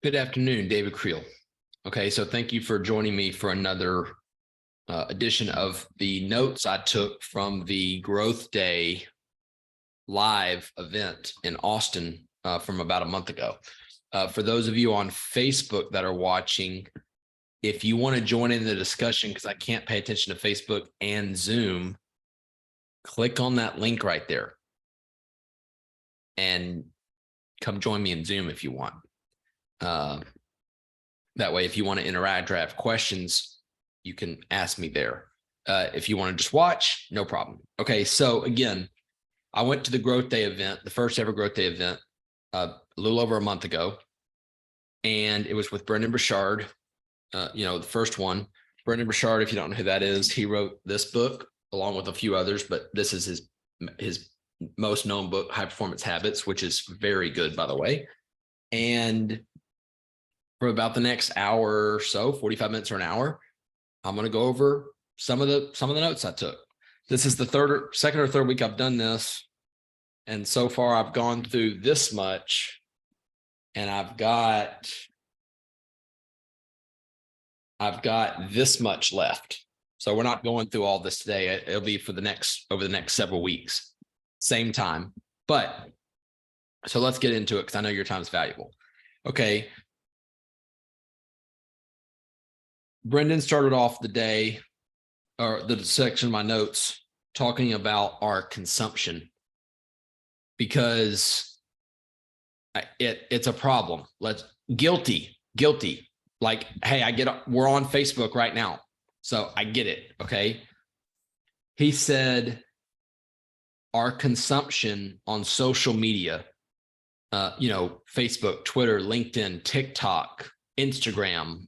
Good afternoon, David Creel. Okay, so thank you for joining me for another edition of the notes I took from the Growth Day live event in Austin from about a month ago. For those of you on Facebook that are watching, if you want to join in the discussion, because I can't pay attention to Facebook and Zoom, click on that link right there and come join me in Zoom if you want. That way, if you want to interact or have questions, you can ask me there. If you want to just watch, no problem. Okay, so again, I went to the Growth Day event, the first ever Growth Day event, a little over a month ago, and it was with Brendan Burchard, the first one. Brendan Burchard, if you don't know who that is, he wrote this book along with a few others, but this is his most known book, High Performance Habits, which is very good, by the way. And for about the next hour or so, 45 minutes or an hour, I'm going to go over some of the notes I took. This is the second or third week I've done this. And so far I've gone through this much, and I've got this much left. So we're not going through all this today. It'll be for over the next several weeks, same time. But so let's get into it, because I know your time is valuable. Okay. Brendan started off the day, or the section of my notes, talking about our consumption, because it's a problem. Guilty. Like, hey, we're on Facebook right now, so I get it. Okay. He said our consumption on social media, Facebook, Twitter, LinkedIn, TikTok, Instagram,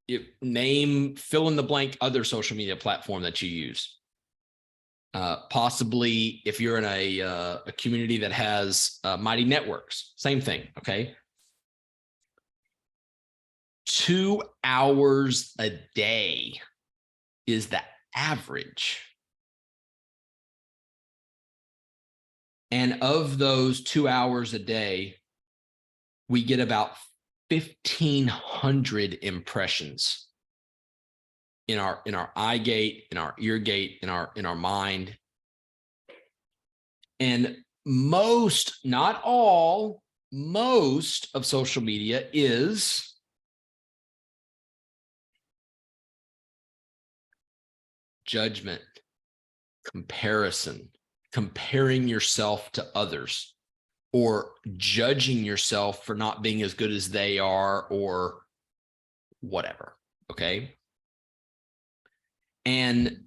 fill in the blank other social media platform that you use. Possibly if you're in a community that has mighty networks, same thing. Okay. 2 hours a day is the average. And of those 2 hours a day, we get about 1,500 impressions in our eye gate, in our ear gate, in our mind. And most, not all, most of social media is judgment, comparison, comparing yourself to others, or judging yourself for not being as good as they are, or whatever. Okay. And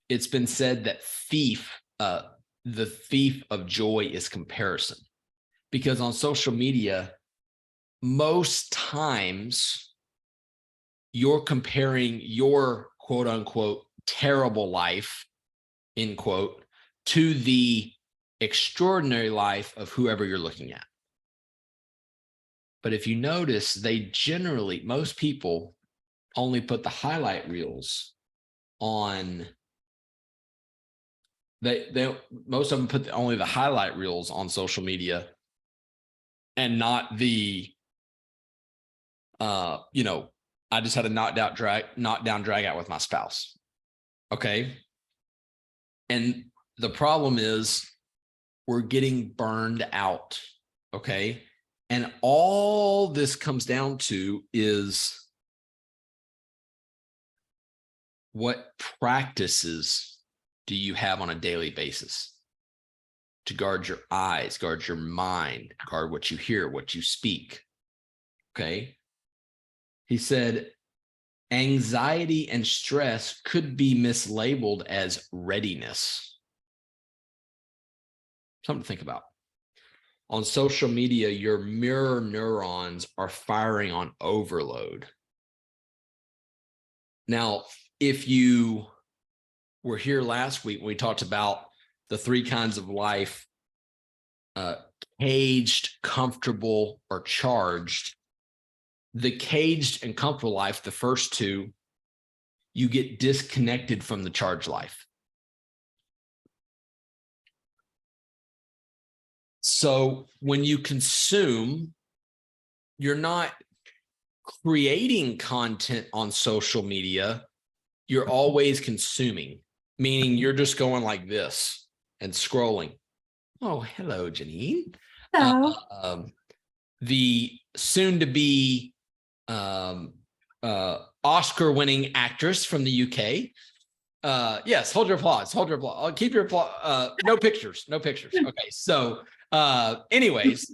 it's been said that the thief of joy is comparison, because on social media, most times you're comparing your quote unquote terrible life, end quote, to the extraordinary life of whoever you're looking at. But if you notice, most people only put the highlight reels on. Most of them put only the highlight reels on social media, and not the I just had a knockdown drag out with my spouse. Okay. And the problem is we're getting burned out. Okay. And all this comes down to is, what practices do you have on a daily basis to guard your eyes, guard your mind, guard what you hear, what you speak? Okay. He said, anxiety and stress could be mislabeled as readiness. Something to think about. On social media, your mirror neurons are firing on overload. Now, if you were here last week when we talked about the 3 kinds of life, caged, comfortable, or charged, the caged and comfortable life, the first 2, you get disconnected from the charged life. So when you consume, you're not creating content on social media. You're always consuming, meaning you're just going like this and scrolling. Oh, hello, Janine. Hello. The soon-to-be Oscar-winning actress from the UK. Yes, hold your applause. Hold your applause. I'll keep your applause. No pictures. No pictures. Okay. So, anyways,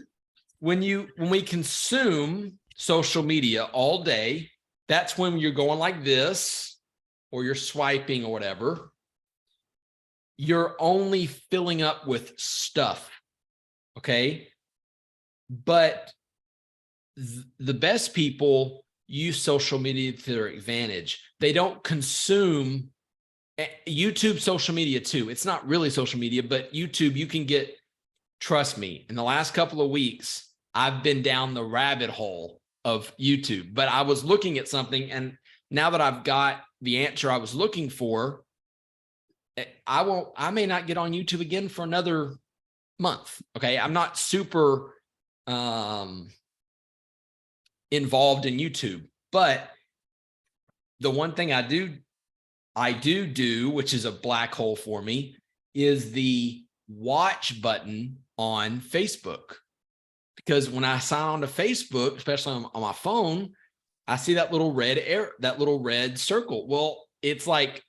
when we consume social media all day, that's when you're going like this, or you're swiping or whatever. You're only filling up with stuff. Okay. But the best people use social media to their advantage. They don't consume YouTube, social media too. It's not really social media, but YouTube, you can get, trust me, in the last couple of weeks, I've been down the rabbit hole of YouTube, but I was looking at something, and now that I've got the answer I was looking for, I may not get on YouTube again for another month. Okay. I'm not super involved in YouTube, but the one thing I do, which is a black hole for me, is the watch button on Facebook. Because when I sign on to Facebook, especially on my phone, I see that little red circle. Well, it's like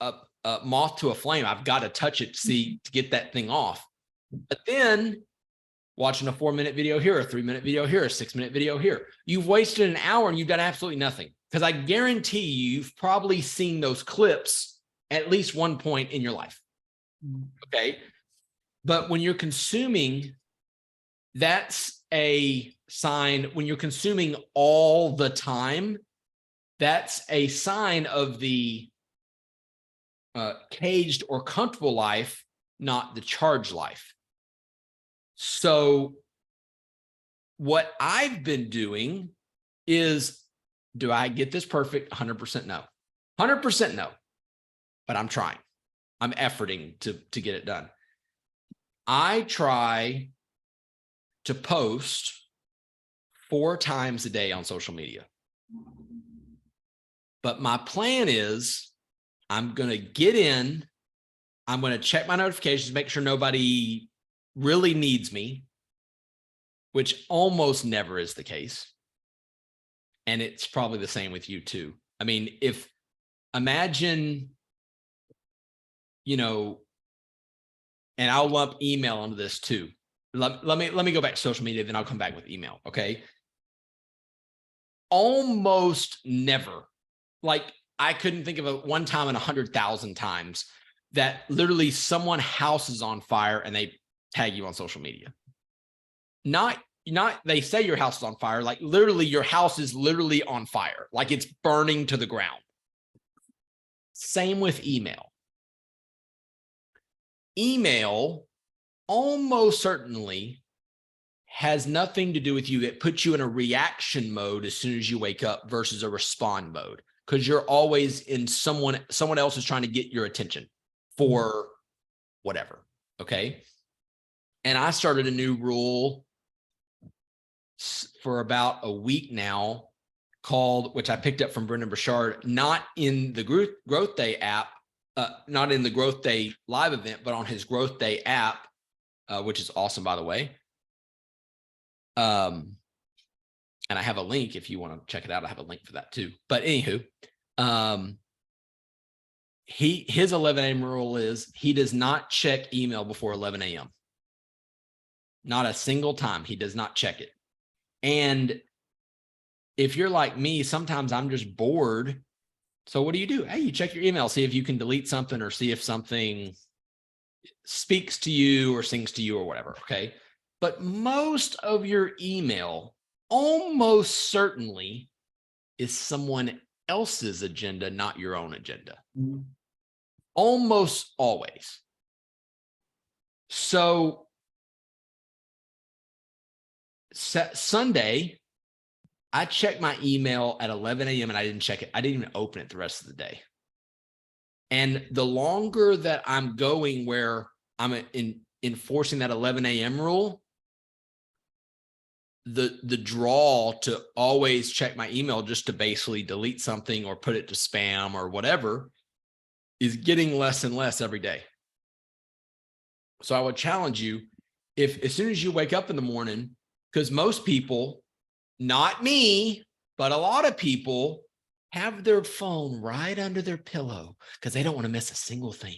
a moth to a flame. I've got to touch it to get that thing off. But then watching a 4-minute video here, a 3-minute video here, a 6-minute video here, you've wasted an hour and you've done absolutely nothing. Because I guarantee you've probably seen those clips at least one point in your life. Okay. But when you're consuming, that's a sign. When you're consuming all the time, that's a sign of the caged or comfortable life, not the charged life. So what I've been doing is, do I get this perfect? 100% no. 100% no. But I'm trying. I'm efforting to get it done. I try to post 4 times a day on social media. But my plan is, I'm going to get in, I'm going to check my notifications, make sure nobody really needs me, which almost never is the case. And it's probably the same with you too. I mean, imagine, and I'll lump email into this too. Let me go back to social media, then I'll come back with email. Okay. Almost never, like I couldn't think of one time in 100,000 times that literally someone's house is on fire and they tag you on social media. Not they say your house is on fire, like literally your house is literally on fire, like it's burning to the ground. Same with email. Email almost certainly has nothing to do with you. It puts you in a reaction mode as soon as you wake up versus a respond mode, because you're always in someone else is trying to get your attention for whatever. Okay. And I started a new rule for about a week now called, which I picked up from Brendan Burchard, not in the GrowthDay app, not in the GrowthDay live event, but on his GrowthDay app, which is awesome, by the way. And I have a link if you want to check it out. I have a link for that too. But anywho, his 11 a.m. rule is he does not check email before 11 a.m. Not a single time. He does not check it. And if you're like me, sometimes I'm just bored. So what do? Hey, you check your email, see if you can delete something or see if something speaks to you or sings to you or whatever. Okay. But most of your email almost certainly is someone else's agenda, not your own agenda. Mm-hmm. Almost always. So Sunday, I checked my email at 11 a.m. and I didn't check it. I didn't even open it the rest of the day. And the longer that I'm going where I'm enforcing that 11 a.m. rule, the draw to always check my email just to basically delete something or put it to spam or whatever is getting less and less every day. So I would challenge you, if as soon as you wake up in the morning, because most people, not me, but a lot of people have their phone right under their pillow because they don't want to miss a single thing.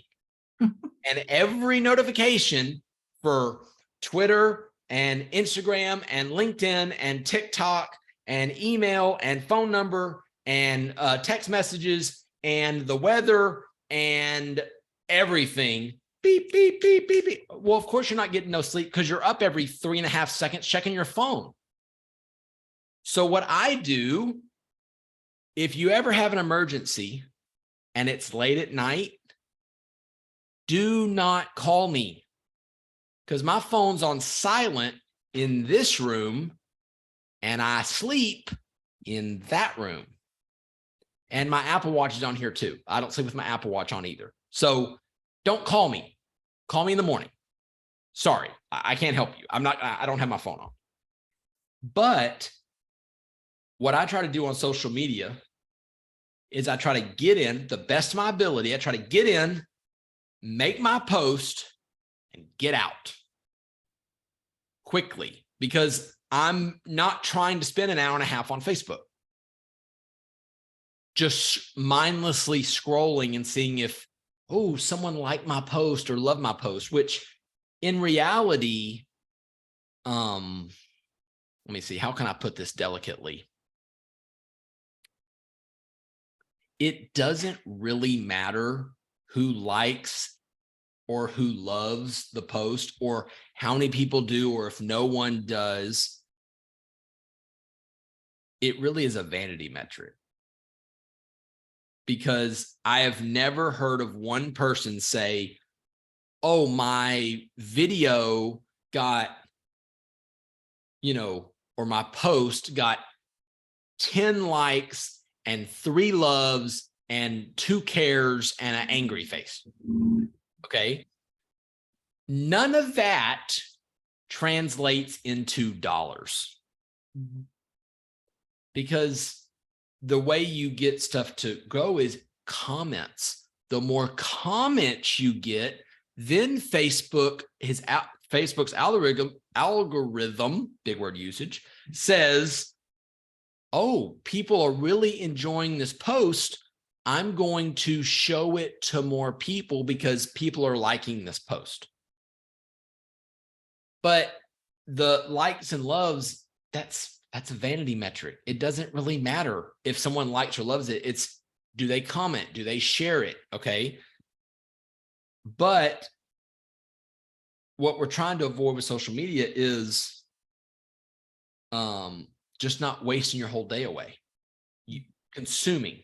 And every notification for Twitter and Instagram and LinkedIn and TikTok and email and phone number and text messages and the weather and everything, beep, beep, beep, beep, beep. Well, of course, you're not getting no sleep because you're up every 3.5 seconds checking your phone. So what I do, if you ever have an emergency and it's late at night, do not call me because my phone's on silent in this room and I sleep in that room. And my Apple Watch is on here too. I don't sleep with my Apple Watch on either. So don't call me. Call me in the morning. Sorry, I can't help you. I don't have my phone on. But what I try to do on social media is I try to get in the best of my ability. I try to get in, make my post, and get out quickly because I'm not trying to spend an hour and a half on Facebook. Just mindlessly scrolling and seeing if, oh, someone liked my post or loved my post, which in reality, let me see, how can I put this delicately? It doesn't really matter who likes or who loves the post or how many people do, or if no one does. It really is a vanity metric. Because I have never heard of one person say, oh, my video got, or my post got 10 likes and 3 loves and 2 cares and an angry face. Okay. None of that translates into dollars. Because the way you get stuff to go is comments. The more comments you get, then Facebook's algorithm, big word usage, says, oh, people are really enjoying this post. I'm going to show it to more people because people are liking this post. But the likes and loves, that's a vanity metric. It doesn't really matter if someone likes or loves it. It's, do they comment? Do they share it? Okay. But what we're trying to avoid with social media is just not wasting your whole day away. Consuming.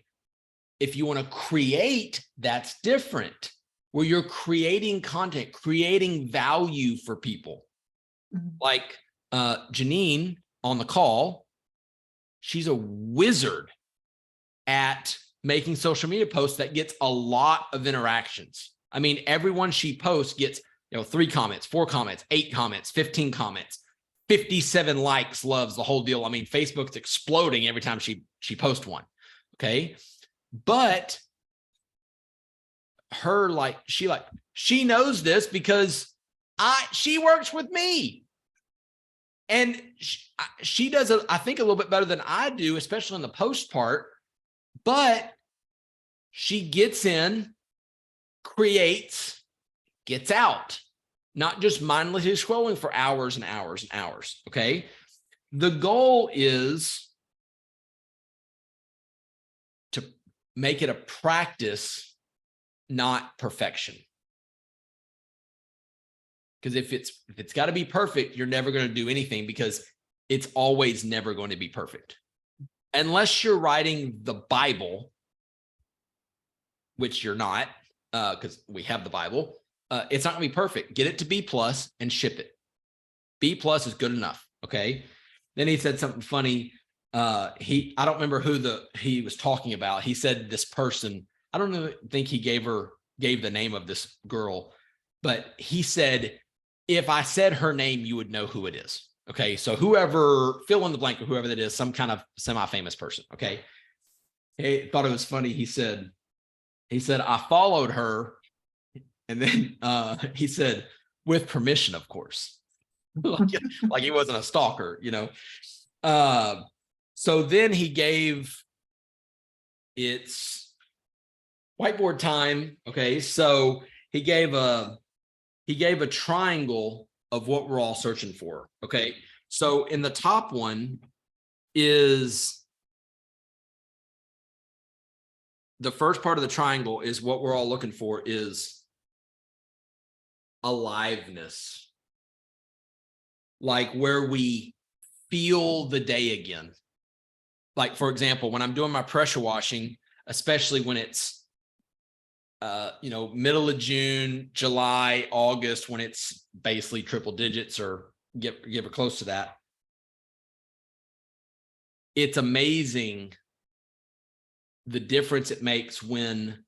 If you want to create, that's different, where you're creating content, creating value for people. Like Janine on the call, she's a wizard at making social media posts that gets a lot of interactions. I mean, everyone she posts gets, 3 comments, 4 comments, 8 comments, 15 comments, 57 likes, loves, the whole deal. I mean, Facebook's exploding every time she posts one. Okay. But she knows this because she works with me. And she does, I think, a little bit better than I do, especially in the post part. But she gets in, creates, gets out, not just mindlessly scrolling for hours and hours and hours. Okay. The goal is to make it a practice, not perfection. Because if it's got to be perfect, you're never going to do anything because it's always never going to be perfect. Unless you're writing the Bible, which you're not, because we have the Bible. It's not going to be perfect. Get it to B+ and ship it. B+ is good enough. Okay. Then he said something funny. I don't remember who he was talking about. He said this person, I don't think he gave the name of this girl, but he said, if I said her name, you would know who it is. Okay. So whoever, fill in the blank of whoever that is, some kind of semi-famous person. Okay. He thought it was funny. He said, I followed her. And then he said, with permission, of course. like he wasn't a stalker, you know. So then he gave it's whiteboard time. Okay. So he gave a triangle of what we're all searching for. Okay. So in the top one is the first part of the triangle is what we're all looking for is aliveness, like where we feel the day again. Like, for example, when I'm doing my pressure washing, especially when it's, you know, middle of June, July, August, when it's basically triple digits or give it close to that. It's amazing the difference it makes when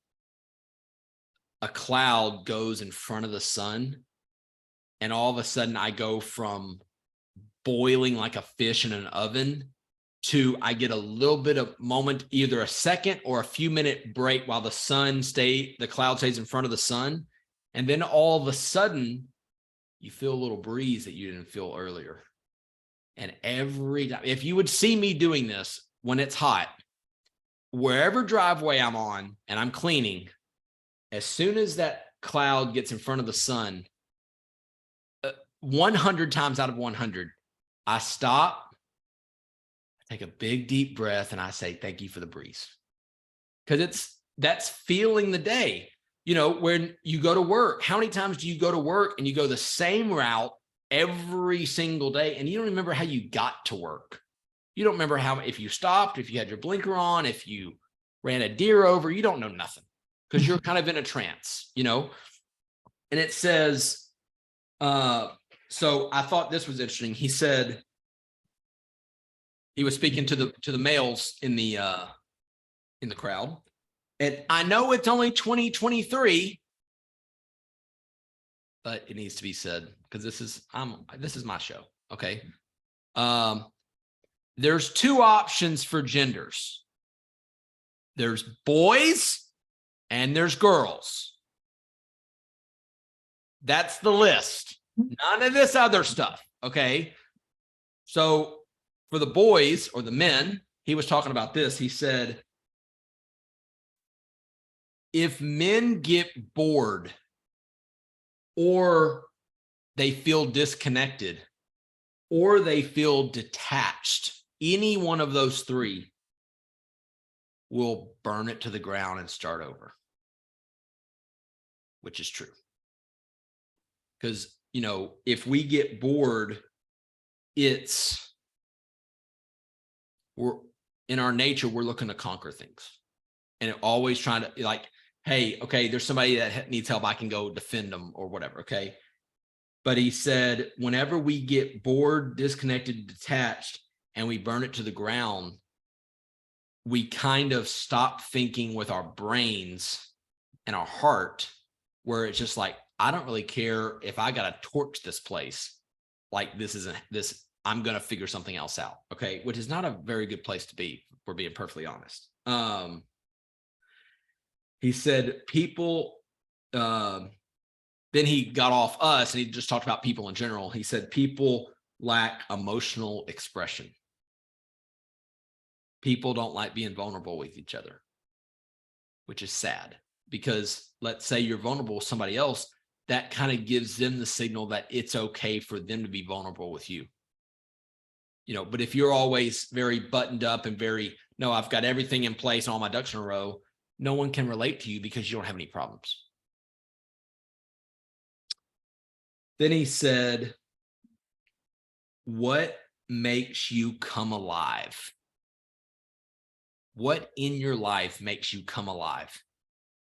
a cloud goes in front of the sun and all of a sudden I go from boiling like a fish in an oven to I get a little bit of moment, either a second or a few minute break while the cloud stays in front of the sun. And then all of a sudden you feel a little breeze that you didn't feel earlier. And every time, if you would see me doing this when it's hot, wherever driveway I'm on and I'm cleaning, as soon as that cloud gets in front of the sun, 100 times out of 100, I stop, I take a big deep breath, and I say, thank you for the breeze. Because that's feeling the day. You know, when you go to work, how many times do you go to work and you go the same route every single day and you don't remember how you got to work? You don't remember if you stopped, if you had your blinker on, if you ran a deer over, you don't know nothing because you're kind of in a trance, you know? And it says, so I thought this was interesting. He said, he was speaking to the males in the crowd. And I know it's only 2023, but it needs to be said because this is my show. Okay. There's two options for genders. There's boys and there's girls. That's the list. None of this other stuff. Okay. So for the boys or the men, he was talking about this. He said, if men get bored or they feel disconnected or they feel detached, any one of those three will burn it to the ground and start over, which is true. Because, you know, if we get bored, we're in our nature, we're looking to conquer things and always trying to like, hey, okay, there's somebody that needs help. I can go defend them or whatever. Okay. But he said, whenever we get bored, disconnected, detached, and we burn it to the ground, we kind of stop thinking with our brains and our heart, where it's just like, I don't really care if I got to torch this place. Like I'm going to figure something else out. Okay. Which is not a very good place to be, if we're being perfectly honest. He said people, then he got off us and he just talked about people in general. He said people lack emotional expression. People don't like being vulnerable with each other, which is sad because let's say you're vulnerable with somebody else, that kind of gives them the signal that it's okay for them to be vulnerable with you. You know, but if you're always very buttoned up and no, I've got everything in place, all my ducks in a row, no one can relate to you because you don't have any problems. Then he said, what makes you come alive? What in your life makes you come alive?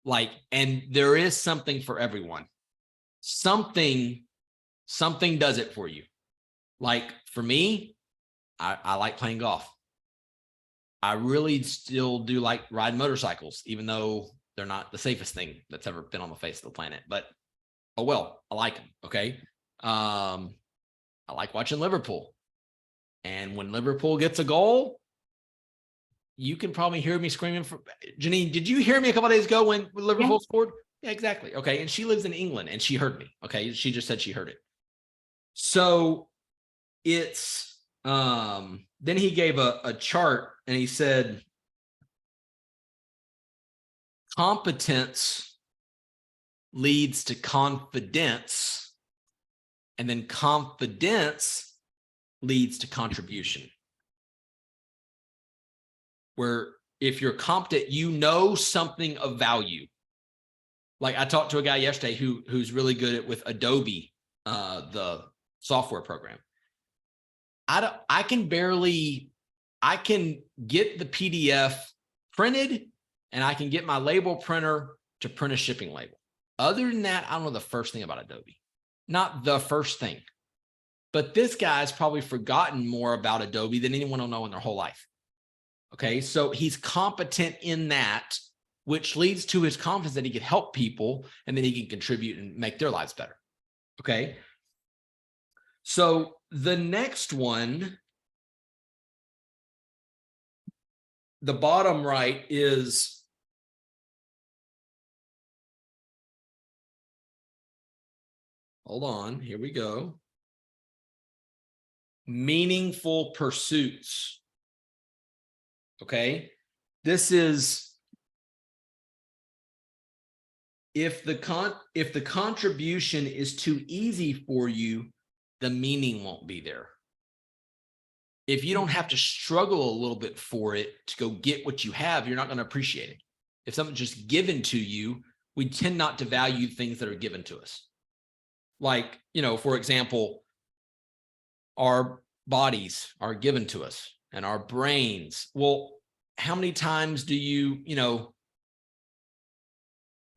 Like, and there is something for everyone. Something does it for you. Like for me, I like playing golf. I really still do like riding motorcycles, even though they're not the safest thing that's ever been on the face of the planet. But oh well, I like them. Okay. I like watching Liverpool. And when Liverpool gets a goal, you can probably hear me screaming for Janine. Did you hear me a couple of days ago when Liverpool scored? Yeah, exactly. Okay. And she lives in England and she heard me. Okay. She just said she heard it. So it's, then he gave a chart and he said, competence leads to confidence, and then confidence leads to contribution. Where if you're competent, you know something of value. Like I talked to a guy yesterday who's really good with Adobe, the software program. I can get the PDF printed and I can get my label printer to print a shipping label. Other than that, I don't know the first thing about Adobe. Not the first thing. But this guy's probably forgotten more about Adobe than anyone will know in their whole life. Okay, so he's competent in that, which leads to his confidence that he can help people and then he can contribute and make their lives better. Okay, so the next one, the bottom right is hold on, here we go. Meaningful pursuits. Okay, this is if the contribution is too easy for you, the meaning won't be there. If you don't have to struggle a little bit for it to go get what you have, you're not going to appreciate it. If something's just given to you, we tend not to value things that are given to us. Like, you know, for example, our bodies are given to us and our brains. Well, how many times do you,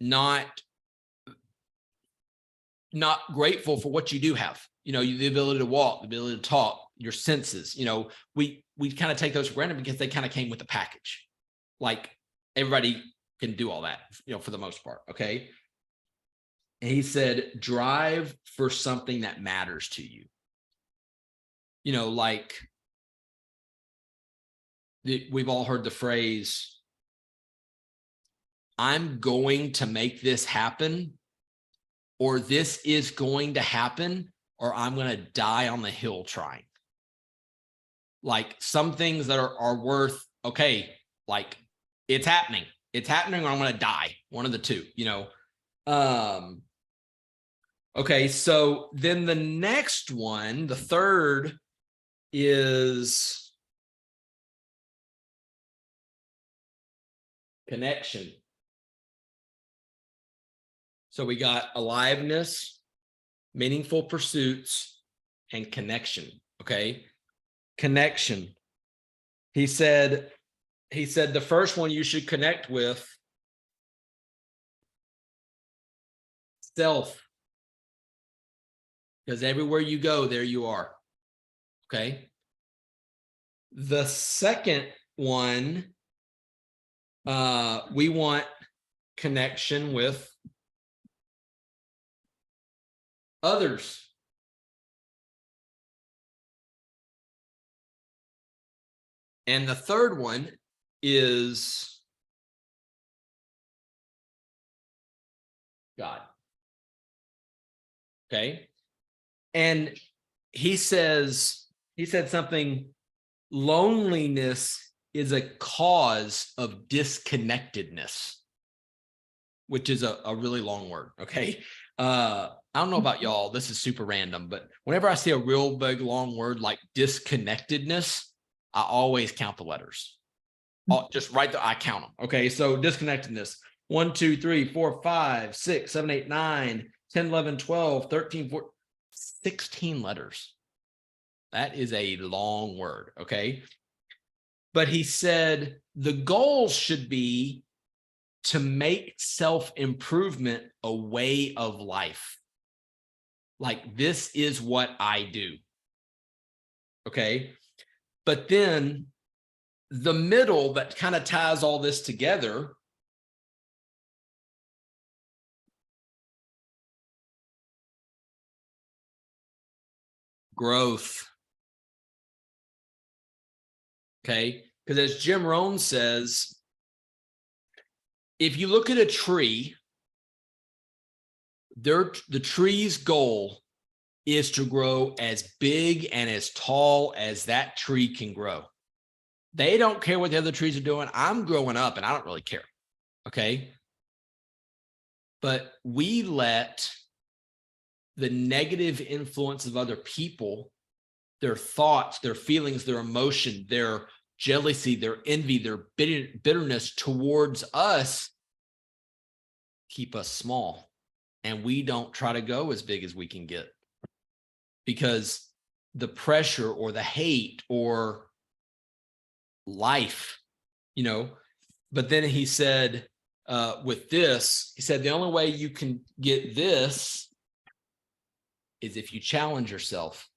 not grateful for what you do have? The ability to walk, the ability to talk, your senses. We kind of take those for granted because they kind of came with the package. Like everybody can do all that, for the most part. Okay. And he said, drive for something that matters to you. Like we've all heard the phrase, I'm going to make this happen, or this is going to happen, or I'm going to die on the hill trying. Like some things that are worth, okay, like it's happening, or I'm going to die. One of the two, Okay, so then the next one, the third, is connection. So we got aliveness, meaningful pursuits, and connection. Okay, connection. He said the first one you should connect with self, because everywhere you go, there you are. Okay. The second one, we want connection with others. And the third one is God. Okay. And he said something, loneliness is a cause of disconnectedness, which is a really long word. Okay. I don't know about y'all, this is super random, but whenever I see a real big long word like disconnectedness, I always count the letters. Just right there, I count them. Okay. So disconnectedness, 1, 2, 3, 4, 5, 6, 7, 8, 9, 10, 11, 12, 13, 14, 16 letters. That is a long word. Okay. But he said the goal should be to make self-improvement a way of life. Like, this is what I do. Okay. But then the middle that kind of ties all this together growth. Okay. Because as Jim Rohn says, if you look at a tree, the tree's goal is to grow as big and as tall as that tree can grow. They don't care what the other trees are doing. I'm growing up and I don't really care. Okay. But we let the negative influence of other people, their thoughts, their feelings, their emotion, their jealousy, their envy, their bitterness towards us keep us small. And we don't try to go as big as we can get because the pressure or the hate or life, you know. But then he said, with this, he said, the only way you can get this is if you challenge yourself.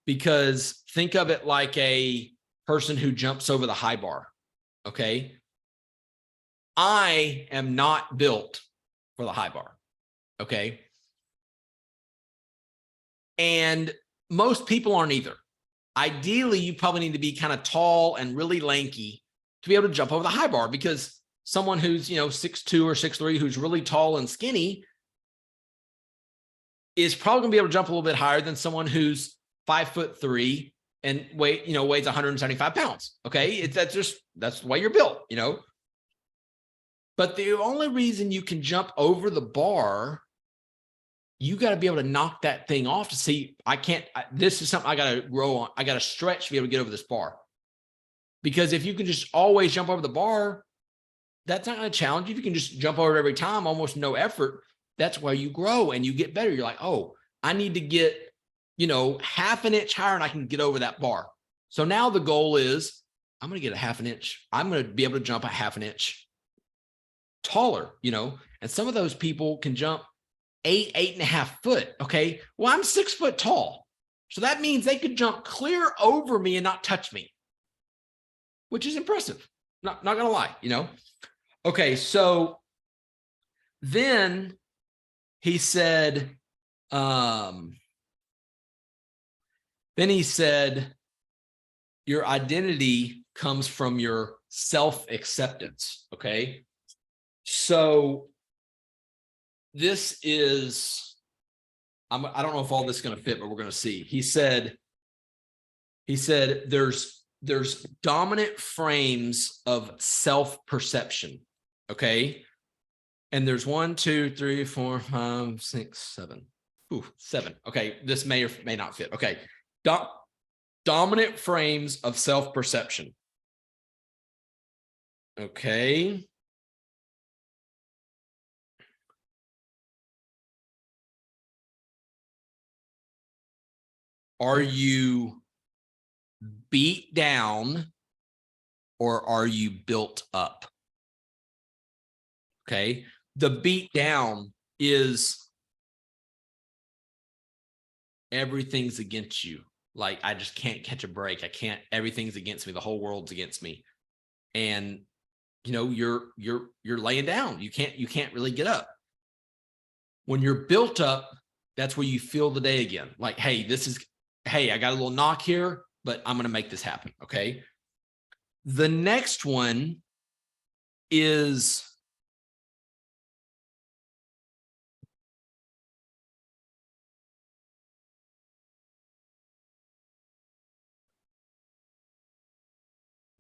Because think of it like a person who jumps over the high bar. Okay. I am not built for the high bar. Okay. And most people aren't either. Ideally, you probably need to be kind of tall and really lanky to be able to jump over the high bar, because someone who's, 6'2" or 6'3", who's really tall and skinny is probably gonna be able to jump a little bit higher than someone who's 5'3" and weighs 175 pounds. Okay. That's the way you're built, But the only reason you can jump over the bar, you got to be able to knock that thing off to see, this is something I got to grow on. I got to stretch to be able to get over this bar. Because if you can just always jump over the bar, that's not going to challenge you. If you can just jump over it every time, almost no effort, that's where you grow and you get better. You're like, oh, I need to get, half an inch higher and I can get over that bar. So now the goal is I'm going to get a half an inch. I'm going to be able to jump a half an inch taller, and some of those people can jump 8.5 foot. Okay. Well, I'm 6 foot tall. So that means they could jump clear over me and not touch me, which is impressive. Not going to lie, Okay. So then he said, your identity comes from your self-acceptance. Okay. So this is, I don't know if all this is going to fit, but we're going to see. He said there's dominant frames of self-perception. Okay. And there's 1, 2, 3, 4, 5, 6, 7. Ooh, 7. Okay. This may or may not fit. Okay. Dominant frames of self-perception. Okay. Are you beat down or are you built up? Okay. The beat down is everything's against you. Like, I just can't catch a break. Everything's against me. The whole world's against me. And, you're laying down. You can't really get up. When you're built up, that's where you feel the day again. Like, hey, I got a little knock here, but I'm going to make this happen. Okay. The next one is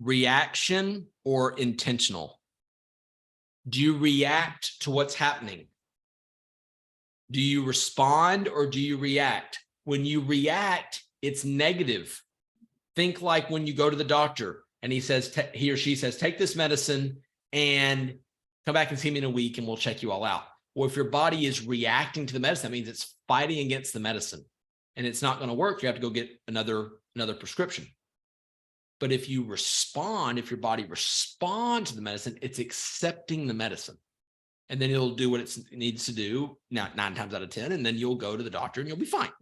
reaction or intentional. Do you react to what's happening? Do you respond or do you react? When you react, it's negative. Think like when you go to the doctor and he or she says, take this medicine and come back and see me in a week and we'll check you all out. Well, if your body is reacting to the medicine, that means it's fighting against the medicine and it's not going to work. You have to go get another prescription. But if your body responds to the medicine, it's accepting the medicine. And then it'll do what it needs to do, now 9 times out of 10, and then you'll go to the doctor and you'll be fine,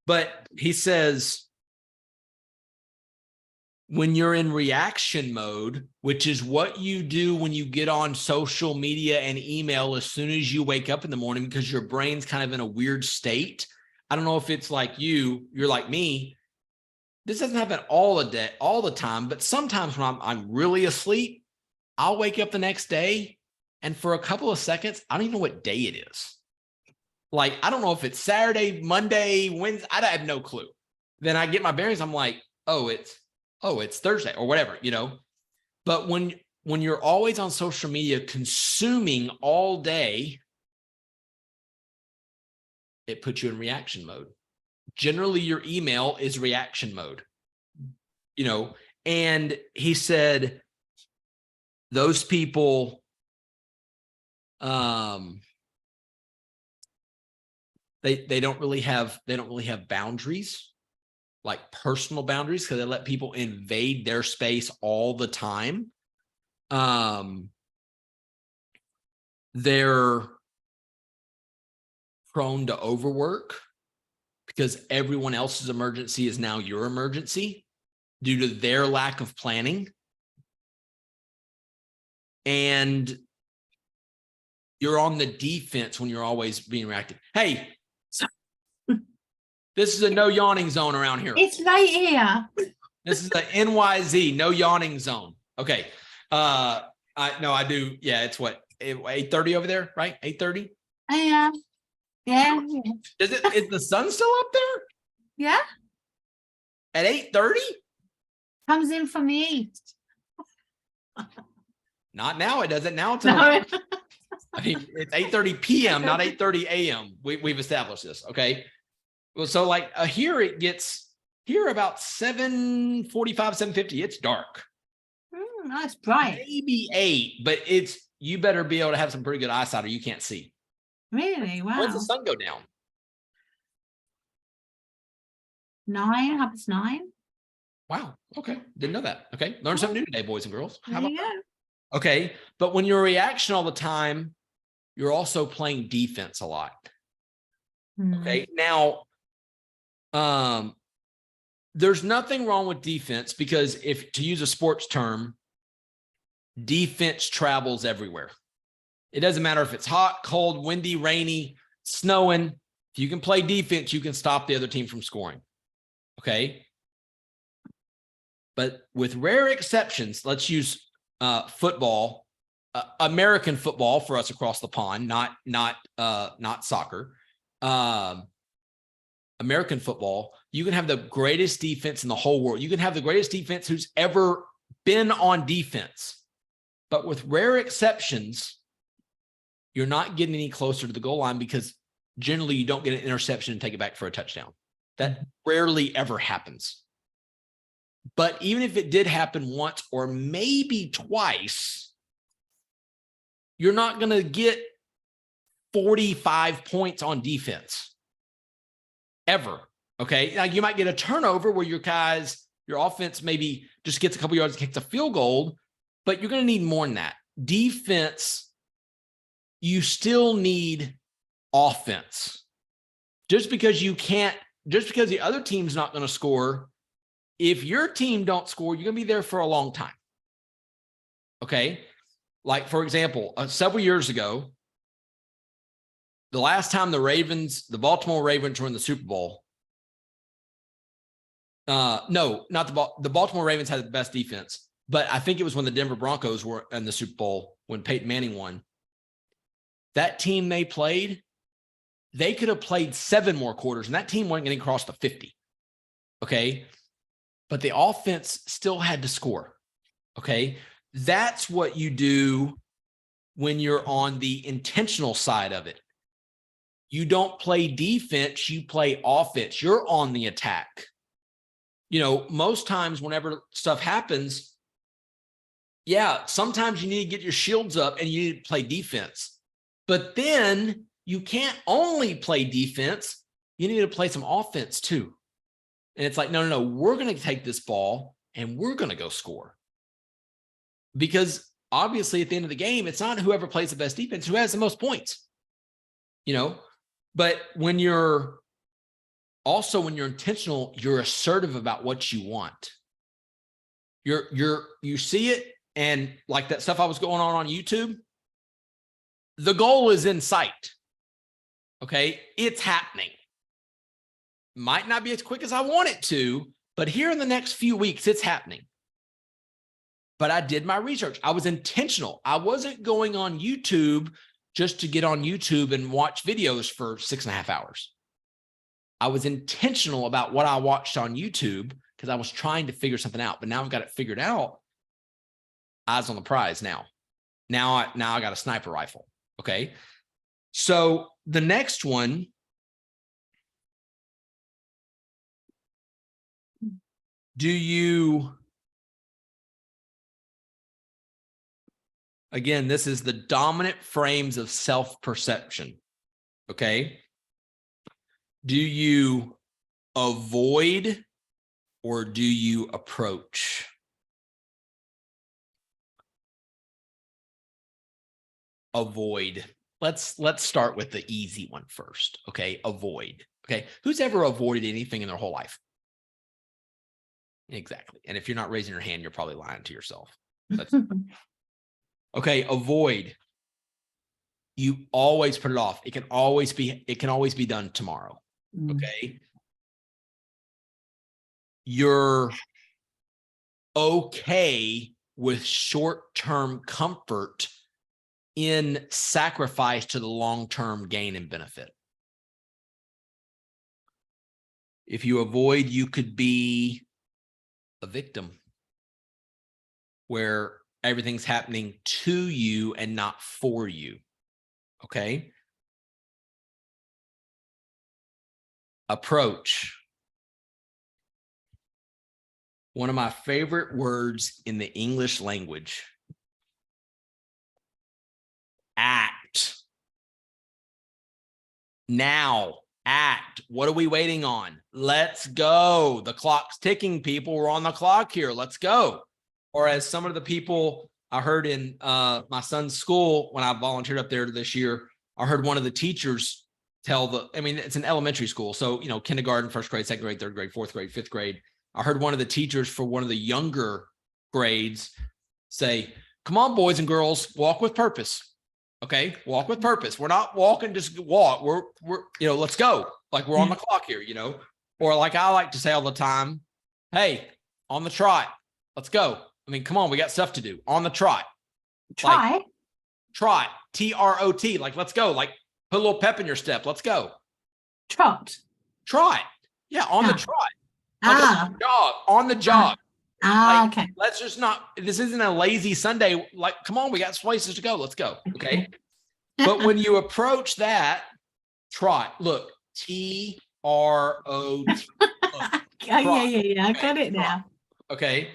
But he says, when you're in reaction mode, which is what you do when you get on social media and email as soon as you wake up in the morning, because your brain's kind of in a weird state. I don't know if it's like you're like me. This doesn't happen all the time, but sometimes when I'm really asleep, I'll wake up the next day and for a couple of seconds, I don't even know what day it is. Like, I don't know if it's Saturday, Monday, Wednesday. I have no clue. Then I get my bearings. I'm like, oh, it's Thursday or whatever, you know. But when you're always on social media consuming all day, it puts you in reaction mode. Generally, your email is reaction mode, you know. And he said, those people, they don't really have boundaries, like personal boundaries, because they let people invade their space all the time. They're prone to overwork because everyone else's emergency is now your emergency due to their lack of planning. And you're on the defense when you're always being reactive. Hey, this is a no yawning zone around here. It's right here. This is a NYZ, no yawning zone. Okay. I do. Yeah, it's what, 8:30 over there, right? 8:30? Yeah. Yeah. Is the sun still up there? Yeah. At 8:30? Comes in from the east. Not now, it doesn't. Now it's No. I mean, it's 8:30 p.m., not 8:30 a.m. We've established this. Okay. Well, so like here it gets here about 7:45, 7:50. It's dark. That's bright. Maybe 8, but you better be able to have some pretty good eyesight or you can't see. Really? Wow. When's the sun go down? 9, half past 9. Wow. Okay. Didn't know that. Okay. Learn something new today, boys and girls. How There about you go. that? Okay. But when you're a reaction all the time, you're also playing defense a lot. Okay. Now, there's nothing wrong with defense because to use a sports term, defense travels everywhere. It doesn't matter if it's hot, cold, windy, rainy, snowing. If you can play defense, you can stop the other team from scoring. Okay. But with rare exceptions, let's use football, American football for us across the pond, not soccer. American football, you can have the greatest defense in the whole world. You can have the greatest defense who's ever been on defense. But with rare exceptions, you're not getting any closer to the goal line because generally you don't get an interception and take it back for a touchdown. That rarely ever happens. But even if it did happen once or maybe twice, you're not going to get 45 points on defense ever. Okay. Now you might get a turnover where your offense maybe just gets a couple yards and kicks a field goal, but you're going to need more than that. Defense, you still need offense. Just because the other team's not going to score, if your team don't score, you're going to be there for a long time. Okay. Like, for example, several years ago, the last time the Baltimore Ravens were in the Super Bowl. No, not the Baltimore Ravens had the best defense, but I think it was when the Denver Broncos were in the Super Bowl when Peyton Manning won. That team they played, they could have played 7 more quarters, and that team wasn't getting across the 50. Okay. But the offense still had to score. Okay. That's what you do when you're on the intentional side of it. You don't play defense, you play offense. You're on the attack. You know, most times whenever stuff happens, yeah, sometimes you need to get your shields up and you need to play defense. But then you can't only play defense, you need to play some offense too. And it's like, no, we're going to take this ball and we're going to go score. Because obviously at the end of the game, it's not whoever plays the best defense who has the most points, you know. But when you're intentional, you're assertive about what you want. You see it, and like that stuff I was going on YouTube, the goal is in sight. Okay, it's happening. Might not be as quick as I want it to, but here in the next few weeks, it's happening. But I did my research. I was intentional. I wasn't going on YouTube just to get on YouTube and watch videos for 6.5 hours. I was intentional about what I watched on YouTube because I was trying to figure something out. But now I've got it figured out. Eyes on the prize now. Now I got a sniper rifle. Okay. So the next one, again, this is the dominant frames of self-perception. Okay. Do you avoid or do you approach? Avoid. Let's start with the easy one first. Okay. Avoid. Okay. Who's ever avoided anything in their whole life? Exactly. And if you're not raising your hand, you're probably lying to yourself. That's okay. Avoid. You always put it off. It can always be done tomorrow. Okay. You're okay with short-term comfort in sacrifice to the long-term gain and benefit. If you avoid, you could be a victim where everything's happening to you and not for you. Okay. Approach. One of my favorite words in the English language. Act. Now, act. What are we waiting on? Let's go. The clock's ticking, people. We're on the clock here. Let's go. Or as some of the people I heard in my son's school when I volunteered up there this year, I heard one of the teachers tell it's an elementary school. So, kindergarten, first grade, second grade, third grade, fourth grade, fifth grade. I heard one of the teachers for one of the younger grades say, come on, boys and girls, walk with purpose. Okay. Walk with purpose. We're not walking, just walk. We're let's go. Like we're on the clock here, or like I like to say all the time, hey, on the trot, let's go. Come on, we got stuff to do on the trot. Try. Trot, TROT, like, let's go. Like put a little pep in your step. Let's go. Trot. Trot. Yeah. On the trot. Like jog, on the jog. Okay. Let's just not, this isn't a lazy Sunday. Like, come on, we got places to go. Let's go. Okay. But when you approach that, trot, look, TROT. Yeah. I got it now. Okay.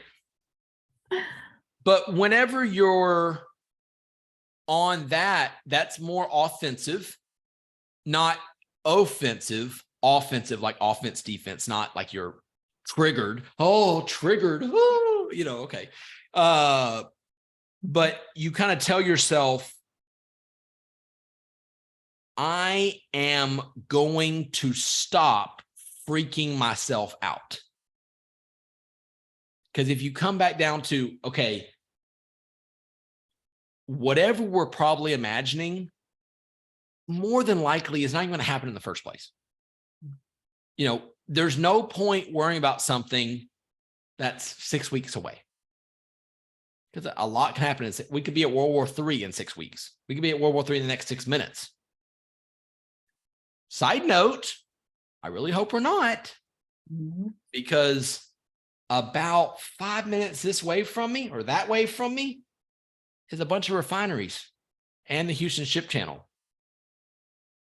But whenever you're on that, that's more offensive, not offensive. Offensive, like offense, defense, not like you're triggered. Oh, triggered. Oh, okay. But you kind of tell yourself, I am going to stop freaking myself out. Because if you come back down to, okay, whatever we're probably imagining, more than likely is not even going to happen in the first place. There's no point worrying about something that's 6 weeks away. Because a lot can happen. We could be at World War III in 6 weeks. We could be at World War III in the next 6 minutes. Side note, I really hope we're not. Because about 5 minutes this way from me or that way from me is a bunch of refineries and the Houston Ship Channel.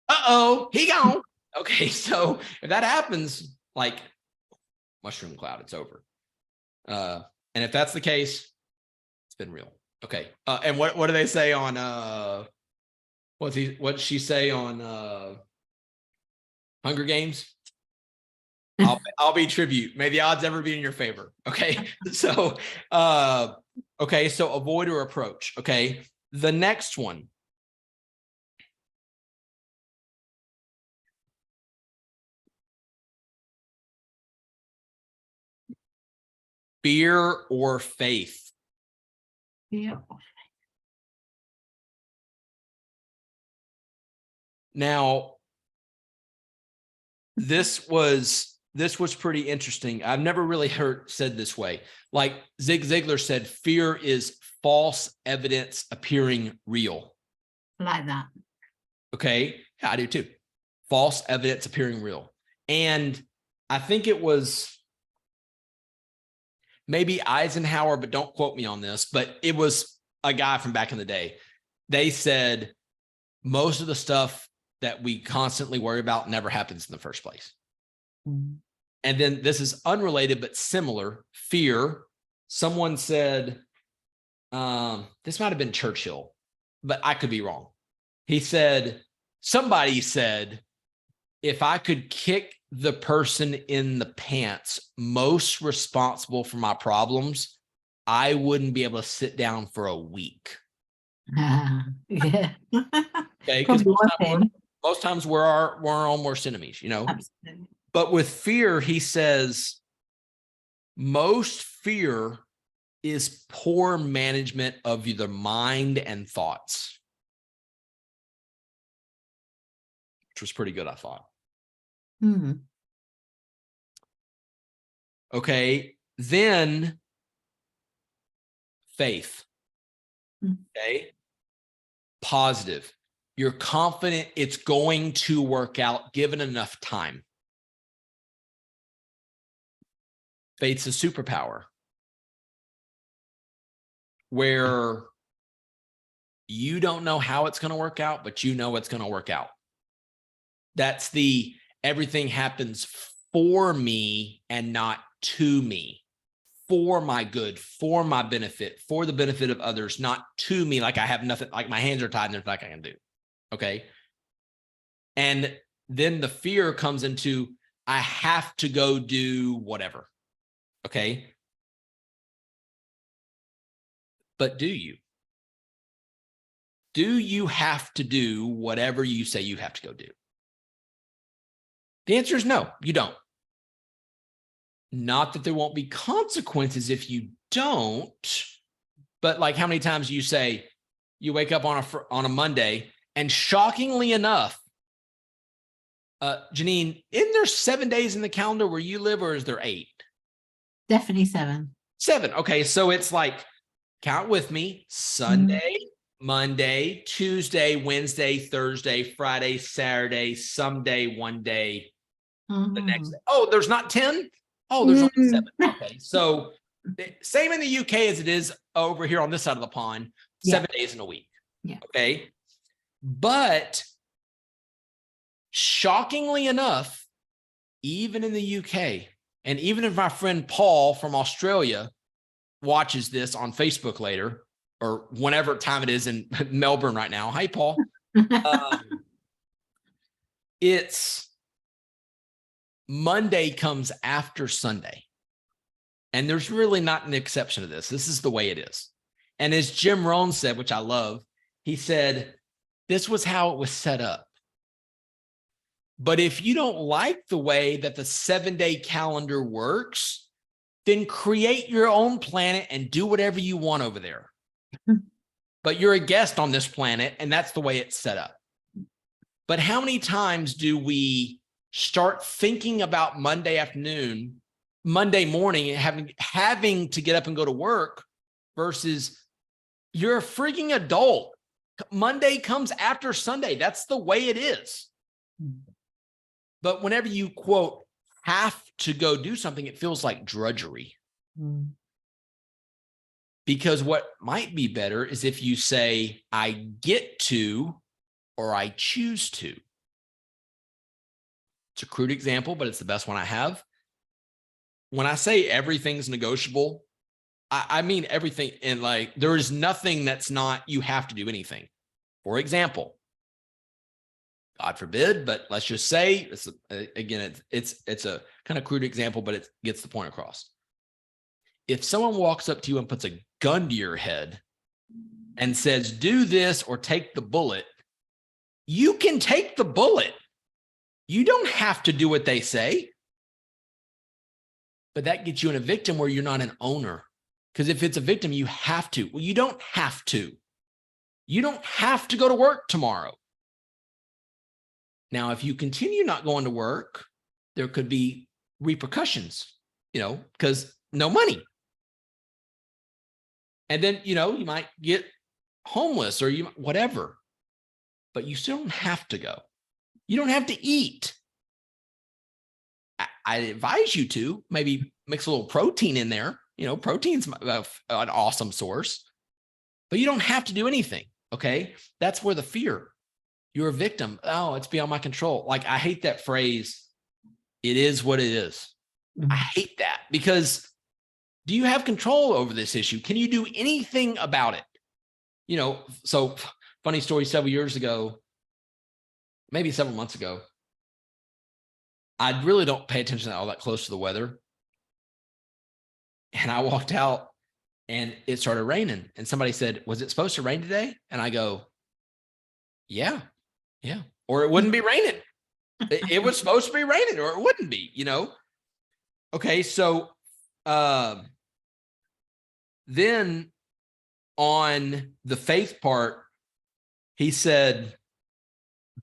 Uh-oh, he gone. Okay, so if that happens, like mushroom cloud, it's over. And if that's the case, it's been real. Okay. And what do they say on what did she say on Hunger Games? I'll be tribute. May the odds ever be in your favor. Okay. So okay, so avoid or approach. Okay. The next one. Fear or faith? Yeah. Now, this was pretty interesting. I've never really heard said this way. Like Zig Ziglar said, fear is false evidence appearing real. Like that. Okay. Yeah, I do too. False evidence appearing real. And I think it was maybe Eisenhower, but don't quote me on this, but it was a guy from back in the day. They said most of the stuff that we constantly worry about never happens in the first place. Mm. And then this is unrelated, but similar, fear. Someone said, this might've been Churchill, but I could be wrong. Somebody said, if I could kick the person in the pants most responsible for my problems, I wouldn't be able to sit down for a week. Yeah. Okay. Because most times we're our own worst enemies, you know. Absolutely. But with fear, he says, most fear is poor management of the mind and thoughts, which was pretty good, I thought. Hmm. Okay. Then faith. Okay. Positive. You're confident it's going to work out given enough time. Faith's a superpower where you don't know how it's going to work out, but you know it's going to work out. That's the everything happens for me and not to me, for my good, for my benefit, for the benefit of others, not to me. Like I have nothing, like my hands are tied and there's nothing I can do. Okay. And then the fear comes into, I have to go do whatever. Okay. But do you? Do you have to do whatever you say you have to go do? The answer is no, you don't. Not that there won't be consequences if you don't, but like how many times do you say you wake up on a Monday and shockingly enough, Janine, isn't there 7 days in the calendar where you live or is there 8? Definitely 7. 7. Okay. So it's like, count with me, Sunday, Monday, Tuesday, Wednesday, Thursday, Friday, Saturday, someday, one day, the next day. Oh, there's not 10? Oh, there's only 7. Okay. So same in the UK as it is over here on this side of the pond, 7 days in a week. Yeah. Okay. But shockingly enough, even in the UK, and even if my friend Paul from Australia watches this on Facebook later, or whenever time it is in Melbourne right now. Hi, Paul. It's Monday comes after Sunday. And there's really not an exception to this. This is the way it is. And as Jim Rohn said, which I love, he said, this was how it was set up. But if you don't like the way that the 7-day calendar works, then create your own planet and do whatever you want over there. But you're a guest on this planet, and that's the way it's set up. But how many times do we start thinking about Monday morning, and having to get up and go to work versus you're a freaking adult. Monday comes after Sunday. That's the way it is. But whenever you, quote, have to go do something, it feels like drudgery. Because what might be better is if you say, I get to, or I choose to. It's a crude example, but it's the best one I have. When I say everything's negotiable, I mean everything. And like, there is nothing that's not, you have to do anything. For example, God forbid, but let's just say, it's a kind of crude example, but it gets the point across. If someone walks up to you and puts a gun to your head and says, do this or take the bullet, you can take the bullet. You don't have to do what they say. But that gets you in a victim where you're not an owner. Because if it's a victim, you have to. Well, you don't have to. You don't have to go to work tomorrow. Now, if you continue not going to work there could be repercussions, because no money. And then, you might get homeless or whatever, but you still don't have to go. You don't have to eat. I advise you to maybe mix a little protein in there. Protein's an awesome source, but you don't have to do anything. Okay. That's where the fear, you're a victim. Oh, it's beyond my control. Like, I hate that phrase. It is what it is. I hate that, because do you have control over this issue? Can you do anything about it? So funny story, several years ago, maybe several months ago, I really don't pay attention all that close to the weather. And I walked out and it started raining, and somebody said, was it supposed to rain today? And I go, yeah, or it wouldn't be raining. It was supposed to be raining, or it wouldn't be, Okay. So, then on the faith part, he said,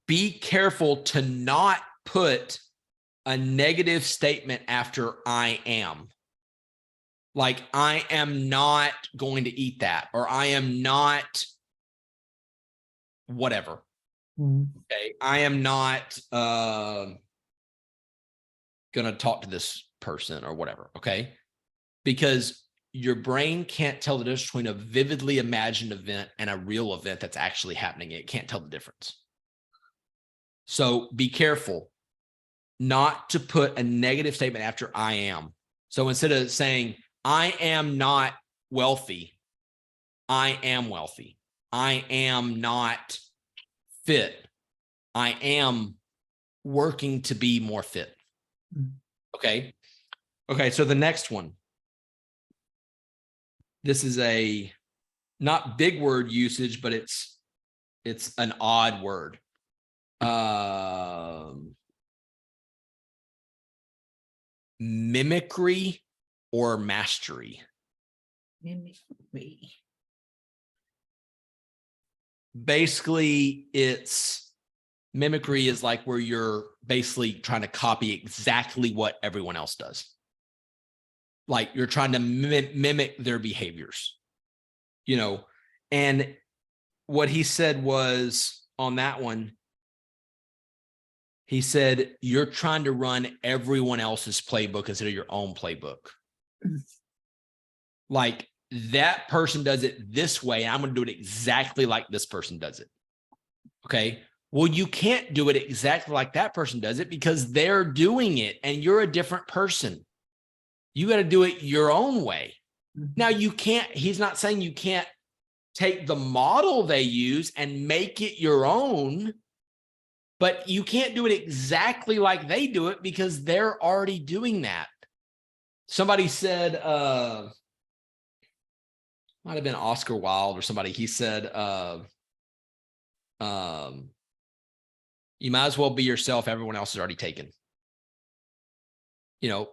be careful to not put a negative statement after I am. Like, I am not going to eat that, or I am not whatever. Okay. I am not going to talk to this person or whatever. Okay. Because your brain can't tell the difference between a vividly imagined event and a real event that's actually happening. It can't tell the difference. So be careful not to put a negative statement after I am. So instead of saying, I am not wealthy, I am wealthy. I am not fit. I am working to be more fit. Okay. Okay. So the next one, this is a not big word usage, but it's an odd word. Mimicry or mastery. Mimicry. Basically, mimicry is like where you're basically trying to copy exactly what everyone else does. Like, you're trying to mimic their behaviors, and what he said was on that one, he said, you're trying to run everyone else's playbook instead of your own playbook. Like, that person does it this way, and I'm going to do it exactly like this person does it. Okay. Well, you can't do it exactly like that person does it, because they're doing it and you're a different person. You got to do it your own way. Now, he's not saying you can't take the model they use and make it your own, but you can't do it exactly like they do it, because they're already doing that. Somebody said, might have been Oscar Wilde or somebody. He said, you might as well be yourself. Everyone else is already taken.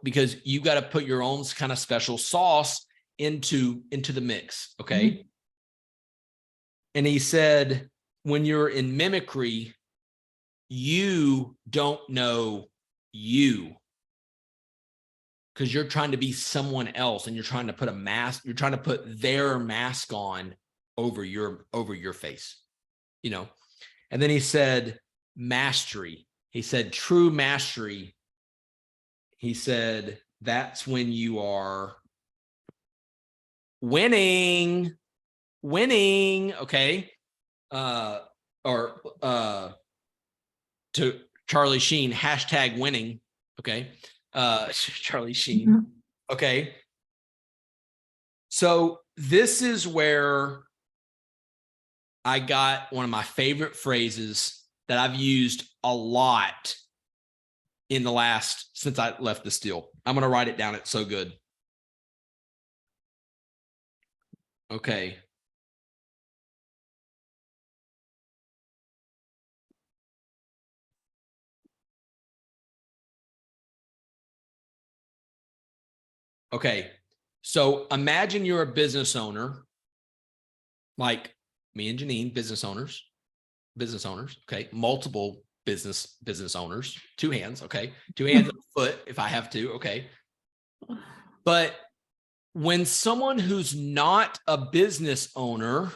Because you got to put your own kind of special sauce into the mix. Okay. And he said, when you're in mimicry, you don't know you, because you're trying to be someone else, and you're trying to put a mask. You're trying to put their mask on over your face, And then he said, mastery. He said, true mastery. He said, that's when you are winning. Okay. To Charlie Sheen, #winning. Okay. Charlie Sheen. Okay. So this is where I got one of my favorite phrases that I've used a lot since I left this deal. I'm going to write it down. It's so good. Okay. Okay. So imagine you're a business owner, like me and Janine, business owners. Okay. Multiple business owners, two hands. Okay. Two hands and a foot if I have to. Okay. But when someone who's not a business owner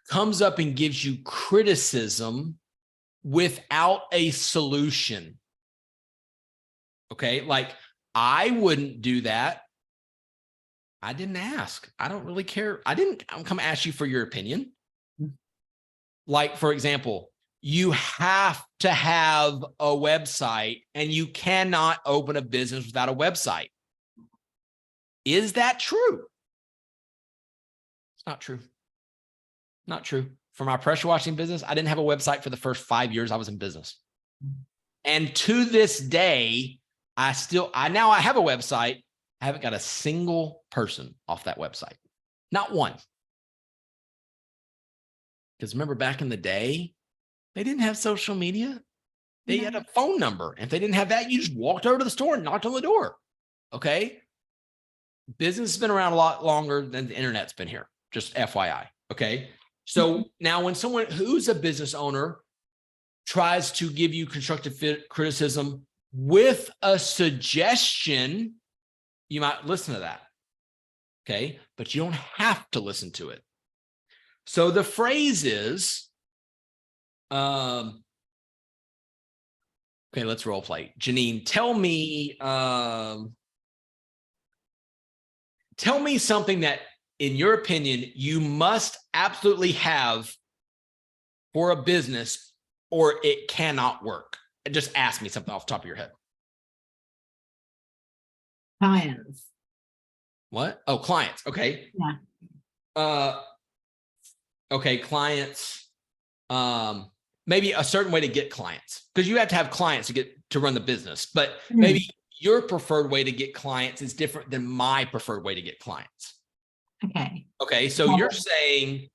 comes up and gives you criticism without a solution, okay, like I wouldn't do that. I didn't ask. I don't really care. I didn't come ask you for your opinion. Like, for example, you have to have a website and you cannot open a business without a website. Is that true? It's not true. Not true. For my pressure washing business, I didn't have a website for the first 5 years I was in business. And to this day, I have a website. I haven't got a single person off that website. Not one. Because remember back in the day, they didn't have social media. They had a phone number. And if they didn't have that, you just walked over to the store and knocked on the door. Okay. Business has been around a lot longer than the internet's been here. Just FYI. Okay. So now when someone who's a business owner tries to give you constructive criticism with a suggestion, you might listen to that. Okay. But you don't have to listen to it. So the phrase is, okay, let's role play. Janine, tell me something that, in your opinion, you must absolutely have for a business or it cannot work. Just ask me something off the top of your head. Clients. What? Oh, clients. Okay. Yeah. Okay, clients. Maybe a certain way to get clients, because you have to have clients to run the business, but maybe your preferred way to get clients is different than my preferred way to get clients. Okay. Okay, so you're saying,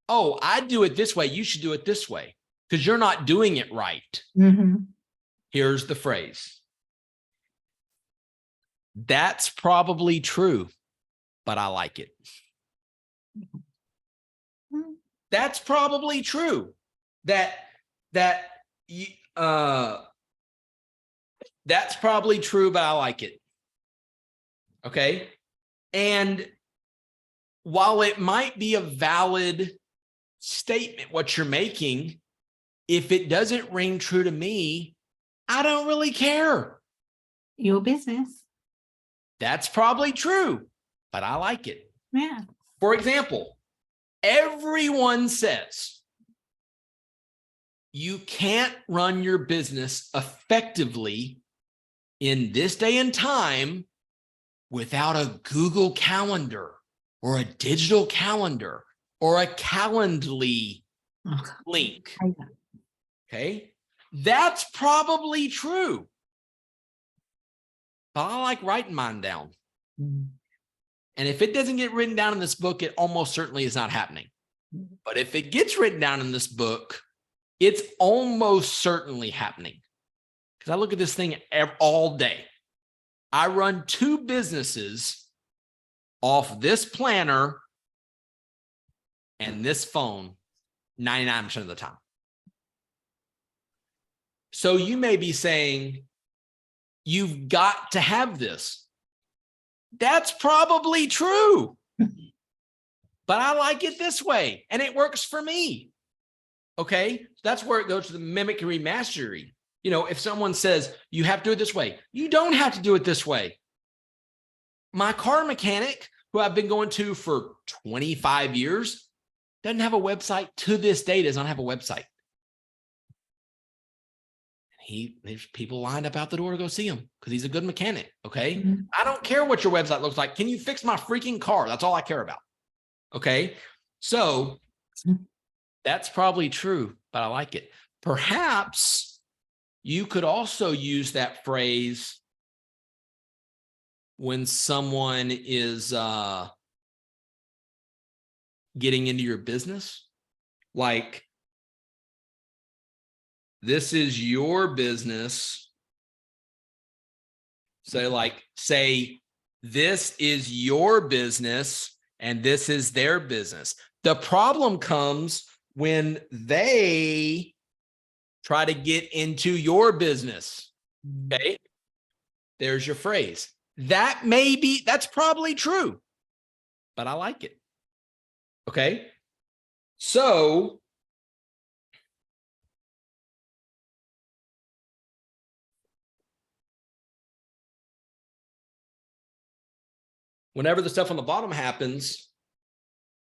oh, I do it this way, you should do it this way, because you're not doing it right. Here's the phrase. That's probably true, but I like it. That's probably true. That's probably true, but I like it. Okay. And while it might be a valid statement, what you're making, if it doesn't ring true to me, I don't really care. Your business. That's probably true, but I like it. Yeah. For example, everyone says you can't run your business effectively in this day and time without a Google Calendar or a digital calendar or a Calendly link. Okay. That's probably true. But I like writing mine down. And if it doesn't get written down in this book, it almost certainly is not happening. But if it gets written down in this book, it's almost certainly happening. Because I look at this thing all day. I run 2 businesses off this planner and this phone 99% of the time. So you may be saying, you've got to have this. That's probably true. But I like it this way and it works for me. Okay. That's where it goes to the mimicry mastery. You know, if someone says you have to do it this way, you don't have to do it this way. My car mechanic, who I've been going to for 25 years, doesn't have a website to this day, does not have a website. There's people lined up out the door to go see him because he's a good mechanic. Okay. I don't care what your website looks like. Can you fix my freaking car? That's all I care about. Okay. So that's probably true, but I like it. Perhaps you could also use that phrase when someone is getting into your business, like, this is your business. So say, this is your business and this is their business. The problem comes when they Try to get into your business. Okay. There's your phrase. That's probably true, but I like it. Okay. So whenever the stuff on the bottom happens,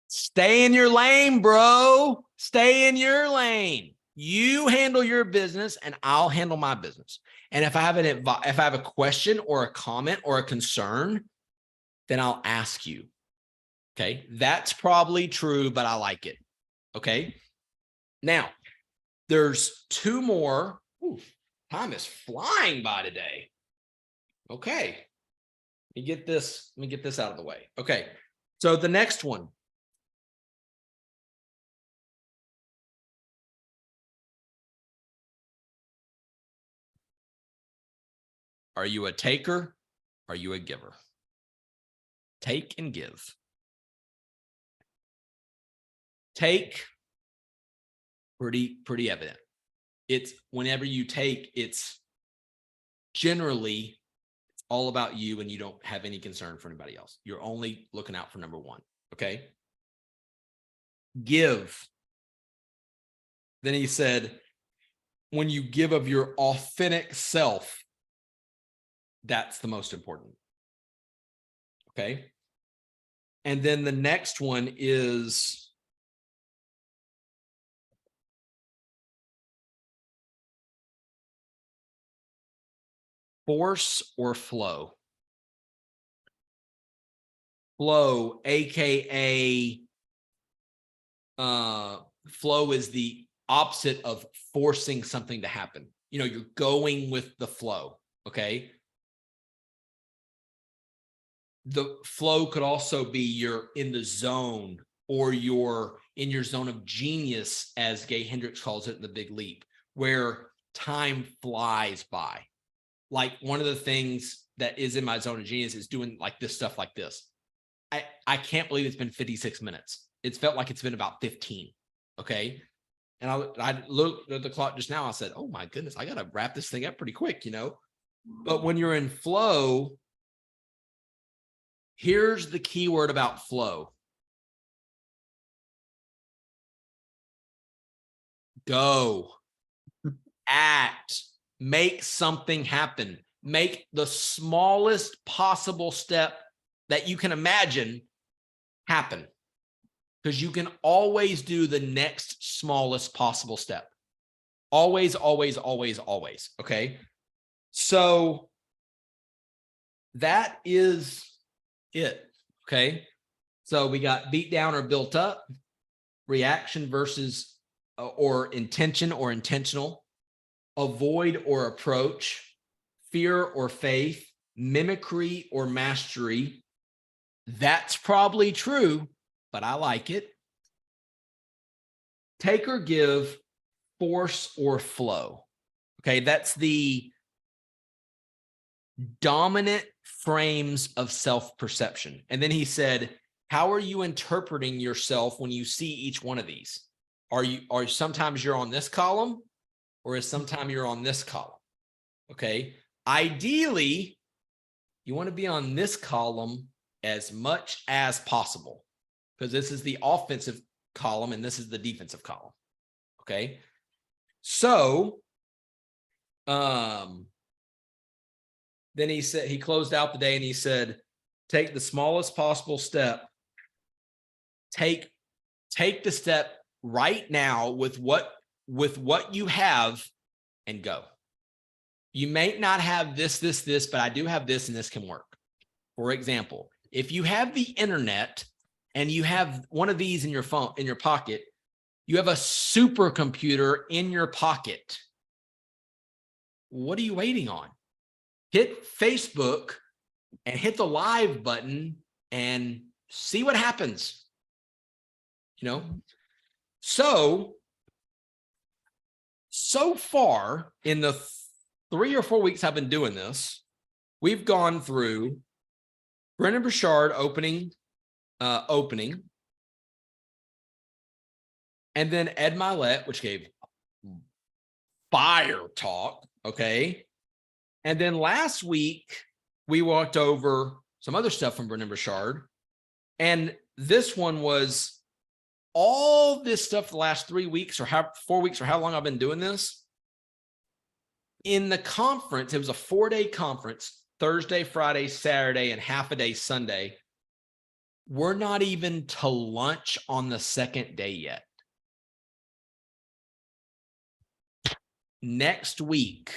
stay in your lane, bro. Stay in your lane. You handle your business and I'll handle my business. And if I have a question or a comment or a concern, then I'll ask you. Okay. That's probably true, but I like it. Okay. Now there's two more. Ooh, time is flying by today. Okay. Let me get this out of the way. Okay. So the next one. Are you a taker? Are you a giver? Take and give. Take, pretty evident. It's whenever you take, it's generally all about you and you don't have any concern for anybody else. You're only looking out for number one. Okay. Give. Then he said, when you give of your authentic self, that's the most important. Okay. And then the next one is force or flow. Flow, AKA flow is the opposite of forcing something to happen. You know, you're going with the flow. Okay. The flow could also be you're in the zone or you're in your zone of genius, as Gay Hendricks calls it in The Big Leap, where time flies by. Like one of the things that is in my zone of genius is doing like this stuff like this. I can't believe it's been 56 minutes. It's felt like it's been about 15. Okay. And I looked at the clock just now. I said, oh my goodness, I got to wrap this thing up pretty quick, you know? But when you're in flow, here's the key word about flow. Go, act, make something happen. Make the smallest possible step that you can imagine happen. Because you can always do the next smallest possible step. Always, always, always, always. Okay. So that is it. Okay. So we got beat down or built up, reaction versus or intention or intentional, avoid or approach, fear or faith, mimicry or mastery. That's probably true, but I like it. Take or give, force or flow. Okay, that's the dominant frames of self-perception. And then he said, how are you interpreting yourself when you see each one of these? Are sometimes you're on this column, or is sometimes you're on this column? Okay. Ideally, you want to be on this column as much as possible, because this is the offensive column and this is the defensive column. Okay. So, then he said, he closed out the day and he said, take the smallest possible step. Take the step right now with what you have and go. You may not have this, but I do have this and this can work. For example, if you have the internet and you have one of these in your phone, in your pocket, you have a supercomputer in your pocket. What are you waiting on? Hit Facebook and hit the live button and see what happens. You know, so far in the 3 or 4 weeks I've been doing this, we've gone through Brennan Burchard opening, and then Ed Milet, which gave fire talk. Okay. And then last week, we walked over some other stuff from Brendan Burchard. And this one was all this stuff the last 3 weeks or 4 weeks or how long I've been doing this. In the conference, it was a 4-day conference, Thursday, Friday, Saturday, and half a day Sunday. We're not even to lunch on the second day yet. Next week,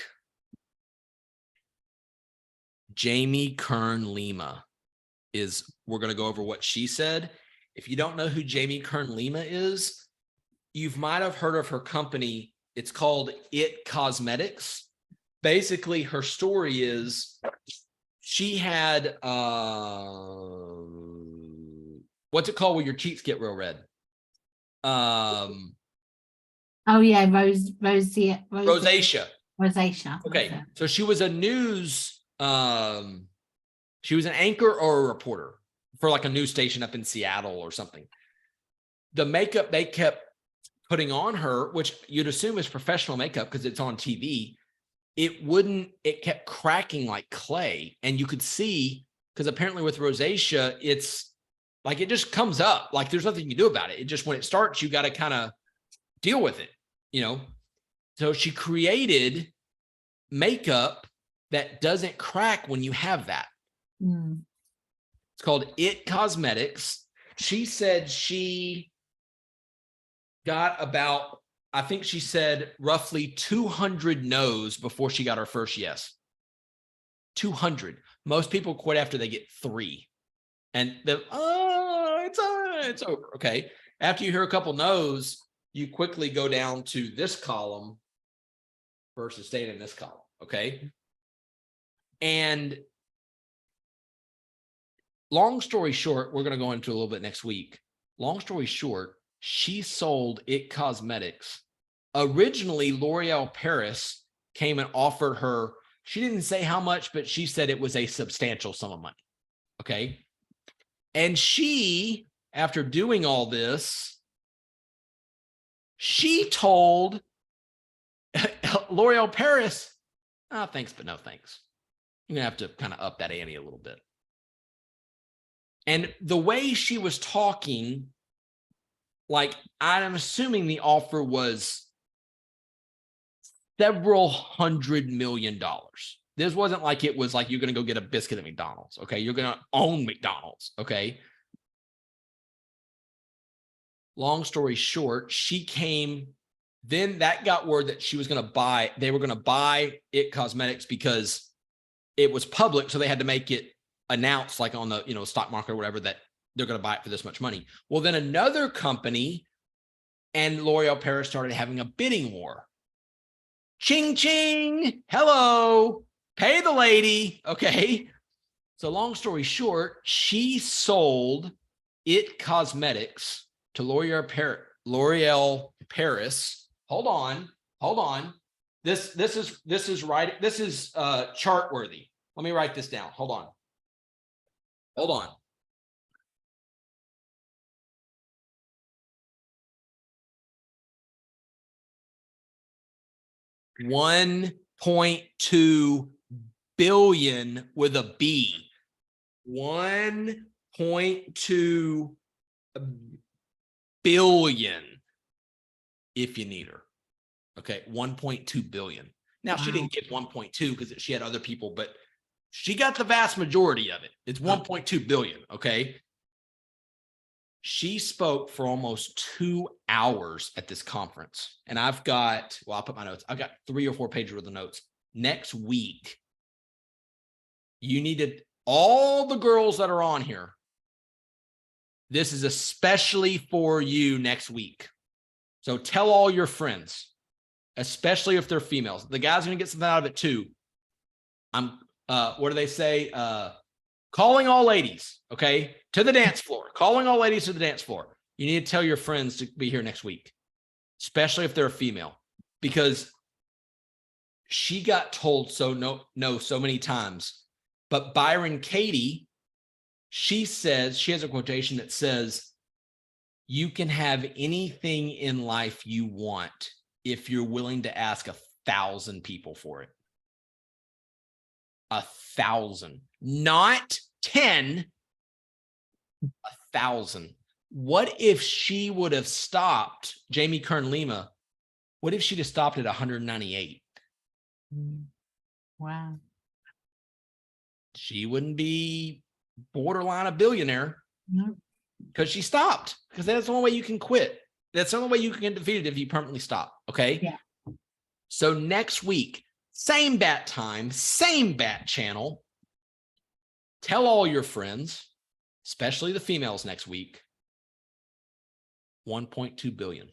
Jamie Kern Lima we're going to go over what she said. If you don't know who Jamie Kern Lima is, you might have heard of her company. It's called It Cosmetics. Basically, her story is she had, what's it called when your cheeks get real red? Oh yeah, rosacea. Rosacea. Okay, so she was she was an anchor or a reporter for like a news station up in Seattle or something. The makeup they kept putting on her, which you'd assume is professional makeup because it's on TV, it kept cracking like clay. And you could see, because apparently with rosacea, it's like, it just comes up. Like there's nothing you can do about it. It just, when it starts, you got to kind of deal with it, you know? So she created makeup that doesn't crack when you have that. It's called It Cosmetics. She said she got about, I think she said roughly 200 no's before she got her first yes. 200. Most people quit after they get 3. And it's over. Okay. After you hear a couple no's, you quickly go down to this column versus staying in this column. Okay. And long story short, we're going to go into a little bit next week. Long story short, she sold It Cosmetics. Originally, L'Oreal Paris came and offered her, she didn't say how much, but she said it was a substantial sum of money. Okay. And she, after doing all this, she told L'Oreal Paris, oh, thanks, but no thanks. You're going to have to kind of up that ante a little bit. And the way she was talking, like, I'm assuming the offer was several $100 million. This wasn't like it was like you're going to go get a biscuit at McDonald's. Okay. You're going to own McDonald's. Okay. Long story short, she came, then that got word that she was going to buy, they were going to buy It Cosmetics because it was public. So they had to make it announced like on the, stock market or whatever, that they're going to buy it for this much money. Well, then another company and L'Oreal Paris started having a bidding war. Ching, ching. Hello. Pay the lady. Okay. So long story short, she sold It Cosmetics to L'Oreal Paris. Hold on. This is right. This is chart worthy. Let me write this down. Hold on. 1.2 billion with a B. 1.2 billion if you need her. Okay, 1.2 billion. Now, she didn't get 1.2 because she had other people, but she got the vast majority of it. It's 1.2 billion. Okay. She spoke for almost 2 hours at this conference. And I've got, I'll put my notes. I've got 3 or 4 pages worth of notes. Next week, you needed all the girls that are on here. This is especially for you next week. So tell all your friends, especially if they're females. The guys are going to get something out of it too. What do they say? Calling all ladies, okay, to the dance floor. Calling all ladies to the dance floor. You need to tell your friends to be here next week, especially if they're a female, because she got told so many times. But Byron Katie, she says, she has a quotation that says, "You can have anything in life you want if you're willing to ask 1,000 people for it. 1,000, not 10, 1,000. What if she would have stopped, Jamie Kern Lima? What if she'd have stopped at 198? Wow. She wouldn't be borderline a billionaire. No. Because she stopped. Because that's the only way you can quit. That's the only way you can get defeated, if you permanently stop. Okay. Yeah. So next week, same bat time, same bat channel. Tell all your friends, especially the females next week, 1.2 billion.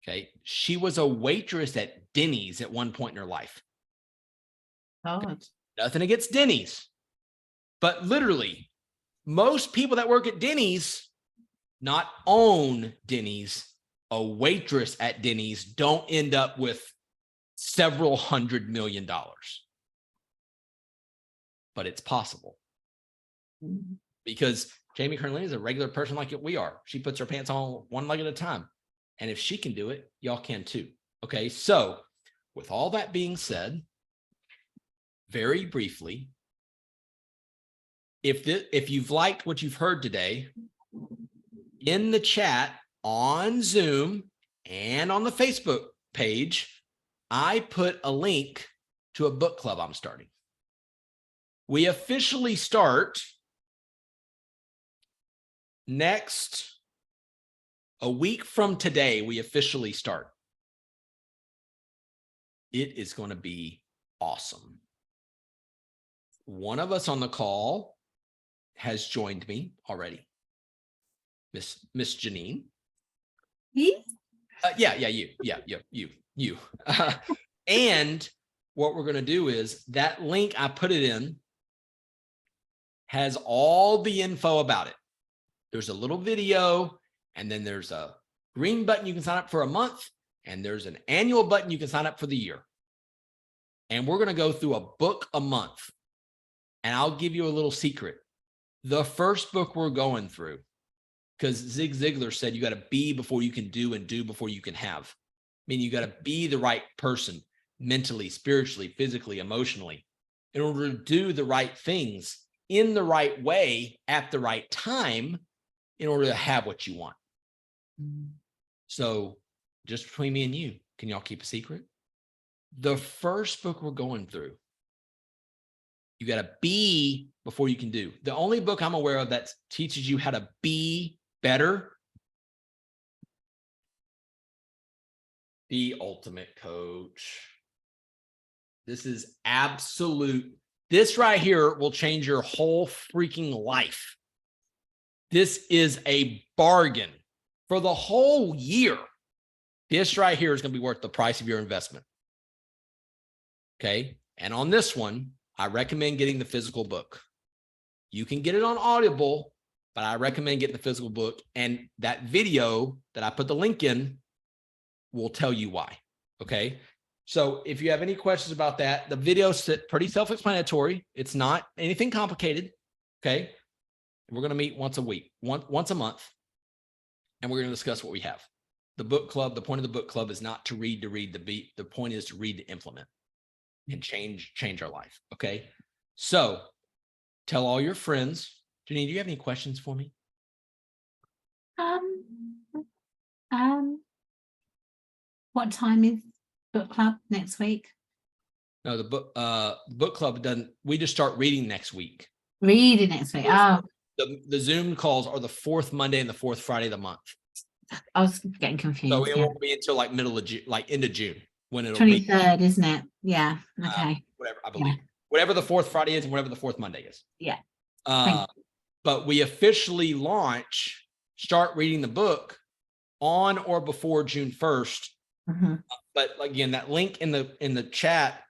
Okay. She was a waitress at Denny's at one point in her life. God. Nothing against Denny's, but literally most people that work at Denny's not own Denny's. A waitress at Denny's don't end up with several $100 million, but it's possible because Jamie Kern Lima is a regular person like we are. She puts her pants on one leg at a time. And if she can do it, y'all can too. Okay. So with all that being said, very briefly, if you've liked what you've heard today, in the chat on Zoom and on the Facebook page, I put a link to a book club I'm starting. We officially start a week from today. We officially start. It is going to be awesome. One of us on the call has joined me already. Miss Janine. Me? You. And what we're going to do is that link I put it in has all the info about it. There's a little video, and then there's a green button you can sign up for a month, and there's an annual button you can sign up for the year. And we're going to go through a book a month. And I'll give you a little secret. The first book we're going through, because Zig Ziglar said you got to be before you can do, and do before you can have. I mean, you got to be the right person mentally, spiritually, physically, emotionally, in order to do the right things in the right way at the right time in order to have what you want. So just between me and you, can y'all keep a secret? The first book we're going through, you got to be before you can do. The only book I'm aware of that teaches you how to be better, The Ultimate Coach. This is absolute. This right here will change your whole freaking life. This is a bargain for the whole year. This right here is going to be worth the price of your investment. Okay. And on this one, I recommend getting the physical book. You can get it on Audible, but I recommend getting the physical book. And that video that I put the link in will tell you why. Okay. So if you have any questions about that, the video's pretty self-explanatory. It's not anything complicated. Okay. We're going to meet once a week, once a month, and we're going to discuss what we have. The book club, the point of the book club is not to read the beat. The point is to read to implement and change our life. Okay. So tell all your friends. Janine, do you have any questions for me? What time is book club next week? No, the book club doesn't. We just start reading next week. Reading next week. Oh. The Zoom calls are the fourth Monday and the fourth Friday of the month. I was getting confused. So it won't be until like middle of June, like end of June, when it'll 23rd, isn't it? Yeah. Okay. Whatever, I believe. Yeah. Whatever the fourth Friday is and whatever the fourth Monday is. Yeah. But we officially start reading the book on or before June 1st. Mm-hmm. But again, that link in the chat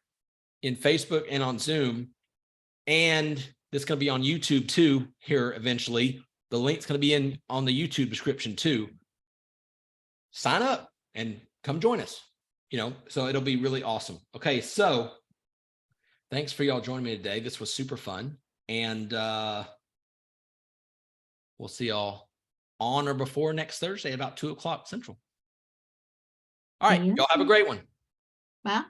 in Facebook and on Zoom, and it's going to be on YouTube too here eventually. The link's going to be on the YouTube description too. Sign up and come join us, so it'll be really awesome. Okay. So thanks for y'all joining me today. This was super fun. And we'll see y'all on or before next Thursday about 2:00 Central. All right. Y'all have a great one. Matt?